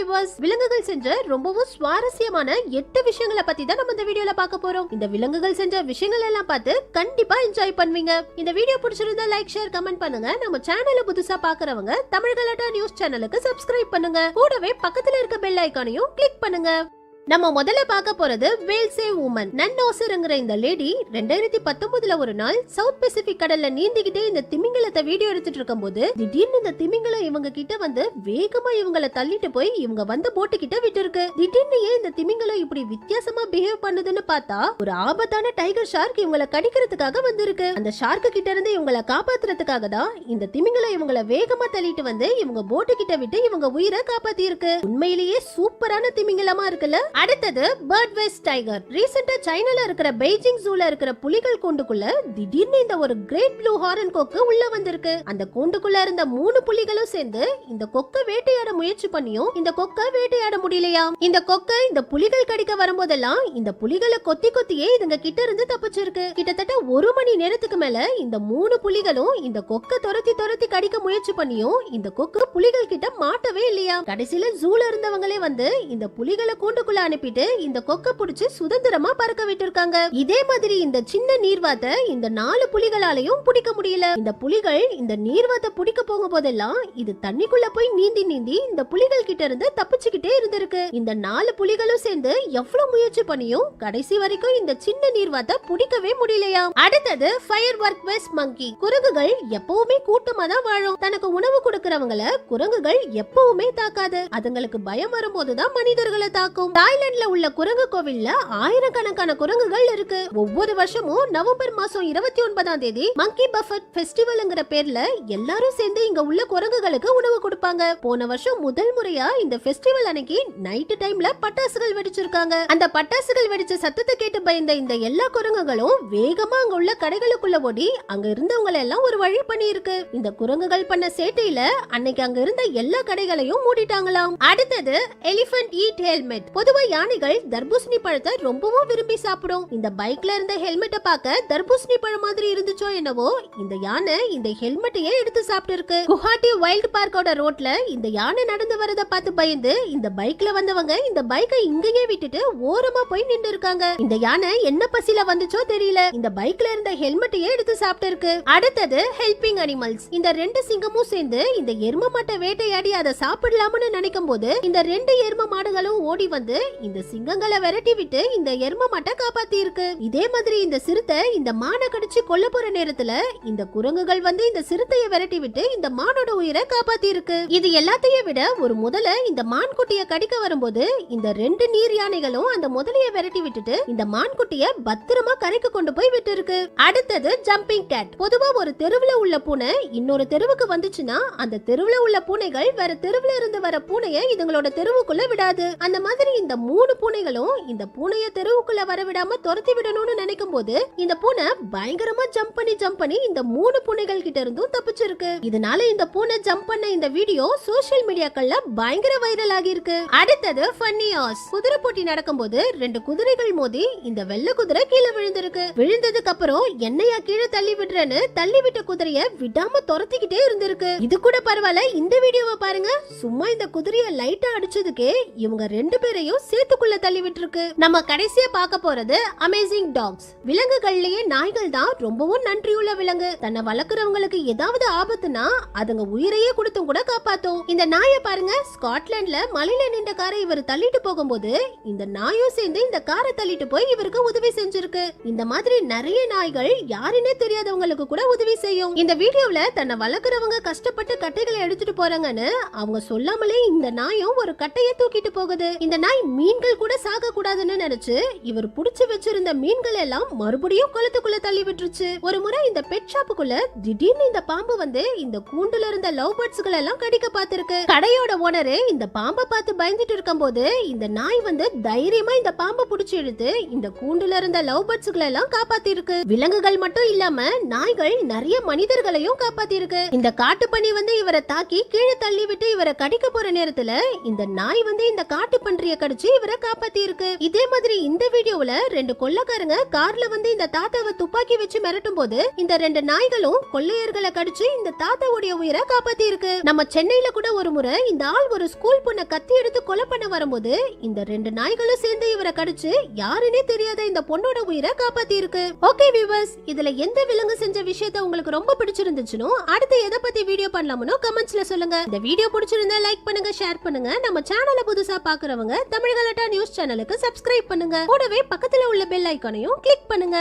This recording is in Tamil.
வியூவர்ஸ், விலங்குகள் செஞ்ச ரொம்பவும் சுவாரஸ்யமான 8 விஷயங்களை பத்தி தான் நம்ம இந்த வீடியோல பார்க்க போறோம். இந்த விலங்குகள் செஞ்ச விஷயங்கள் எல்லாம் பார்த்து கண்டிப்பா என்ஜாய் பண்ணுவீங்க. இந்த வீடியோ பிடிச்சிருந்தா லைக், ஷேர், கமெண்ட் பண்ணுங்க. நம்ம சேனலை புதுசா பாக்குறவங்க தமிழ் கலாட்டா நியூஸ் சேனலுக்கு சப்ஸ்கிரைப் பண்ணுங்க. கூடவே பக்கத்துல இருக்க பெல் ஐகானையும் கிளிக் பண்ணுங்க. நம்ம முதல்ல பார்க்க போறது வேல் சேவ் உமன். நன்னோசர்ங்கிற இந்த லேடி 2019ல ஒரு நாள் சவுத் பசிபிக் கடல்ல நீந்திக்கிட்டே இந்த திமிங்கலத்தை வீடியோ எடுத்துட்டு இருக்கும்போது திடீர்னு இந்த திமிங்கலம் இவங்க கிட்ட வந்து வேகமா இவங்கள தள்ளிட்டு போய் இவங்க வந்து போட்டு கிட்ட விட்டு இருக்கு. திடீர்னு ஏன் இந்த திமிங்கலம் இப்படி வித்தியாசமா பிஹேவ் பண்ணுதுன்னு பார்த்தா ஒரு ஆபத்தான டைகர் ஷார்க் இவங்கள கடிக்கிறதுக்காக வந்திருக்கு. அந்த ஷார்க்கு கிட்ட இருந்து இவங்கள காப்பாத்துறதுக்காக தான் இந்த திமிங்கலம் இவங்கள வேகமா தள்ளிட்டு வந்து இவங்க போட்டு கிட்ட விட்டு இவங்க உயிரை காப்பாத்தி இருக்கு. உண்மையிலேயே சூப்பரான திமிங்கலமா இருக்குல்ல. அடுத்தது பேர்ட் வெஸ்ட் டைகர். ரீசெண்டா சைனால இருக்கிற பெய்ஜிங் ஜூல இருக்கிற புலிகள் கூண்டுக்குள்ள திடீர்னு இந்த ஒரு கிரேட் ப்ளூ ஹாரன் கொக்கு உள்ள வந்திருக்கு. அந்த கூண்டுக்குள்ள இருந்த 3 புலிகளும் சேர்ந்து இந்த கொக்க வேட்டையாட முயற்சி பண்ணியும் இந்த கொக்க வேட்டையாட முடியலையா. இந்த கொக்க இந்த புலிகள் கடிக்க வரும்போதெல்லாம் இந்த புலிகளை கொத்தி கொத்தியே இதுங்க கிட்ட இருந்து தப்பிச்சிருக்கு. கிட்டத்தட்ட 1 மணி நேரத்துக்கு மேல இந்த 3 புலிகளும் இந்த கொக்க துரத்தி கடிக்க முயற்சி பண்ணியும் இந்த கொக்கு புலிகள் கிட்ட மாட்டவே இல்லையா. கடைசியில ஜூல இருந்தவங்களே வந்து இந்த புலிகளை கூண்டுக்குள்ள அனுப்பிட்டு இந்த கொக்க புடிச்சு சுதந்திரமா பறக்க விட்டுருக்காங்க. இதே மாதிரி இந்த சின்ன நீர்வாத்தை இந்த 4 புலிகளாலையும் பிடிக்க முடியல. இந்த புலிகள் இந்த நீர்வாத்தை பிடிக்க போகும் போதெல்லாம் இது தண்ணிக்குள்ள போய் நீந்தி இந்த புலிகள் கிட்ட இருந்து தப்பிச்சுக்கிட்டே இருந்திருக்கு. இந்த 4 புலிகளும் சேர்ந்து எவ்வளவு முயற்சி பண்ணியும் கடைசி வரைக்கும் இந்த சின்ன நீர்வாத்தை பிடிக்கவே முடியலையா. அடுத்தது ஃபயர் ஒர்க் வெஸ்ட் மங்கி. குரங்குகள் எப்பவுமே கூட்டமா தான் வாழும். தனக்கு உணவு கொடுக்கறவங்கள குரங்குகள் எப்பவுமே தாக்காது. அதுங்களுக்கு பயம் வரும்போதுதான் மனிதர்களை தாக்கும். தாய்லாந்துல உள்ள குரங்கு கோவில்ல ஆயிரக்கணக்கான குரங்குகள் இருக்கு. ஒவ்வொரு வருஷமும் நவம்பர் மாசம் 29ஆம் தேதி மங்கி பஃபட் ஃபெஸ்டிவல்ங்கிற பேர்ல எல்லாரும் சேர்ந்து இங்க உள்ள குரங்குகளுக்கு உணவு கொடுப்பாங்க. போன வருஷம் முதல் முறையா இந்த ஃபெஸ்டிவல் அன்னைக்கு நைட் டைம்ல பட்டாசுகள் வெடிச்சிருக்காங்க. அந்த பட்டாசுகள் வெடிச்ச சத்தத்தை கேட்டு பயந்த இந்த எல்லா குரங்குகளும் வேகமா அங்க உள்ள கடைகளுக்குள்ள ஓடி அங்க இருந்தவங்க எல்லாம் ஒரு வழி பண்ணி இருக்கு. இந்த குரங்குகள் பண்ண சேட்டையில அன்னைக்கு அங்க இருந்த எல்லா கடைகளையும் மூடிட்டாங்களாம். அடுத்தது எலிபென்ட் ஈட் ஹெல்மெட். பொதுவா யானைகள் தர்பூசணி பழத்தை ரொம்பவும் விரும்பி சாப்பிடும். இந்த பைக்ல இருந்த ஹெல்மெட்டை பார்க்க தர்பூசணி பழம் மாதிரி இருந்துச்சோ என்னவோ இந்த யானை இந்த ஹெல்மெட்டையே எடுத்து சாப்பிட்டு இருக்கு. குவாஹாட்டி வைல்ட் பார்க்கோட ரோட்ல இந்த யானை நடந்து வரத பார்த்து பயந்து இந்த பைக்ல வந்தவங்க இந்த பைக்கை இங்கேயே விட்டுட்டு ஓரமா போய் நின்று இருக்காங்க. இந்த யானை என்ன பசில வந்துச்சோ தெரியல, இந்த பைக்ல இருந்த ஹெல்மெட்டையே எடுத்து சாப்பிட்டு இருக்கு. அடுத்தது ஹெல்பிங் அனிமல்ஸ். இந்த 2 சிங்கமும் சேர்ந்து இந்த எரும மாட்டை வேட்டையாடி அதை சாப்பிடலாம்னு நினைக்கும் போது இந்த 2 எரும மாடுகளும் ஓடி வந்து இந்த சிங்கங்களை விரட்டி விட்டு இந்த எரும மாட்டை காப்பாத்தி இருக்கு. இதே மாதிரி இந்த சிறுத்தை இந்த மானை கடிச்சு கொல்ல போற நேரத்துல இந்த குரங்குகள் வந்து இந்த சிறுத்தையை விரட்டி விட்டு இந்த மானோட உயிரை காப்பாத்தி இருக்கு. இது எல்லாத்தையும் விட ஒரு முதல இந்த மான் குட்டியை கடிக்க வரும்போது இந்த 2 நீர் யானைகளும் அந்த முதலைய விரட்டி விட்டுட்டு இந்த மான் குட்டியை பத்திரமா கரைக்கு கொண்டு போய் விட்டு இருக்கு. அடுத்தது ஜம்பிங் கேட். பொதுவா ஒரு தெருவுல உள்ள பூனை இன்னொரு தெருவுக்கு வந்துச்சுன்னா அந்த தெருவுல உள்ள பூனைகள் வேற தெருவுல இருந்து வர பூனையை இதுங்களோட தெருவுக்குள்ள விடாது. அந்த மாதிரி இந்த 3 பூனைகளும் இந்த பூனைய தெருவுக்குள்ள வரவிடாம துரத்தி விடணும்னு நினைக்கும் போது இந்த பூனை பயங்கரமா ஜம்ப் பண்ணி இந்த 3 பூனைகள் கிட்ட இருந்தும் தப்பிச்சிருக்கு. இதனால இந்த பூனை ஜம்ப் பண்ண இந்த வீடியோ சோஷியல் மீடியாக்கள்ல பயங்கர வைரல் ஆகி இருக்கு. அடுத்தது ஃபன்னி ஹார்ஸ். குதிரை போட்டி நடக்கும்போது 2 குதிரைகள் மோதி இந்த வெள்ளை குதிரை கீழே விழுந்திருக்கு. விழுந்ததுக்கு அப்புறம் என்னையா கீழே தள்ளி விடுறேன்னு தள்ளி விட்ட குதிரைய விடாம துரத்திக்கிட்டே இருந்திருக்கு. இது கூட பரவாயில்ல, இந்த வீடியோவை பாருங்க. சும்மா இந்த குதிரைய லைட்டா அடிச்சதுக்கே இவங்க 2 பேரையும் சேத்துக்குள்ள தள்ளி விட்டுருக்கு. நம்ம கடைசியா பார்க்க போறது அமேசிங் டாக்ஸ். விலங்குகள்லயே நாய்கள் தான் ரொம்பவும் நன்றியுள்ள விலங்கு. தன்னை வளர்க்கறவங்களுக்கு ஏதாவது ஆபத்துனா அதுங்க உயிரையே கொடுத்தும் கூட காப்பாத்தும். இந்த நாயை பாருங்க. ஸ்காட்லாந்துல மலையில நின்ற காரை இவர் தள்ளிட்டு போகும்போது இந்த நாயும் சேர்ந்து இந்த காரை தள்ளிட்டு போய் இவருக்கு உதவி செஞ்சிருக்கு. இந்த மாதிரி நிறைய நாய்கள் யாருன்னே தெரியாதவங்களுக்கு கூட உதவி செய்யும். இந்த வீடியோல தன்னை வளர்க்கறவங்க கஷ்டப்பட்டு கட்டைகளை எடுத்துட்டு போறாங்கன்னு அவங்க சொல்லாமலே இந்த நாயும் ஒரு கட்டையை தூக்கிட்டு போகுது. இந்த நாய் மீன்கள் கூட சாக கூடாதுன்னு நினைச்சு இவர் புடிச்சு வச்சிருந்த மீன்கள் எல்லாம் மறுபடியும் குளத்துக்குள்ள தள்ளி விட்டுருச்சு. ஒரு முறை இந்த பெட் ஷாப்புக்குள்ள திடீர்னு இந்த பாம்பு வந்து இந்த கூண்டுல இருந்த லவ் பேர்ட்ஸ்கள் எல்லாம் கடிக்க பார்த்திருக்கு. கடையோட ஓனரு இந்த பாம்பை பார்த்து பயந்துட்டு இருக்கும்போது இந்த நாய் வந்து தைரியமா இந்த பாம்பை புடிச்சு இழுத்து இந்த கூண்டுல இருந்த லவ் பேர்ட்ஸ்களை எல்லாம் காப்பாத்தி இருக்கு. விலங்குகள் மட்டும் இல்லாம நாய்கள் நிறைய மனிதர்களையும் காப்பாத்தி இருக்கு. இந்த காட்டுப்பன்னி வந்து இவரை தாக்கி கீழே தள்ளி விட்டு இவரை கடிக்க போற நேரத்துல இந்த நாய் வந்து இந்த காட்டு பன்றியை கடிச்சு கடிச்சு இவரை காப்பாத்தி இருக்கு. இதே மாதிரி இந்த வீடியோல 2 கொள்ளைக்காரங்க கார்ல வந்து இந்த தாத்தாவை துப்பாக்கி வச்சு மிரட்டும் போது இந்த 2 நாய்களும் கொள்ளையர்களை கடிச்சு இந்த தாத்தாவுடைய உயிரை காப்பாத்தி இருக்கு. நம்ம சென்னையில கூட ஒரு முறை இந்த ஆள் ஒரு ஸ்கூல் பொண்ணை கத்தி எடுத்து கொலை பண்ண வரும்போது இந்த 2 நாய்களும் சேர்ந்து இவரை கடிச்சு யாருன்னே தெரியாத இந்த பொண்ணோட உயிரை காப்பாத்தி இருக்கு. ஓகே வியூவர்ஸ், இதுல எந்த விலங்கு செஞ்ச விஷயத்த உங்களுக்கு ரொம்ப பிடிச்சிருந்துச்சுனோ அடுத்து எதை பத்தி வீடியோ பண்ணலாம்னு கமெண்ட்ஸ்ல சொல்லுங்க. இந்த வீடியோ பிடிச்சிருந்தா லைக் பண்ணுங்க, ஷேர் பண்ணுங்க. நம்ம சேனலை புதுசா பாக்குறவங்க தமிழ் கலாட்டா நியூஸ் சேனலுக்கு சப்ஸ்கிரைப் பண்ணுங்க. கூடவே பக்கத்துல உள்ள பெல் ஐகானையும் கிளிக் பண்ணுங்க.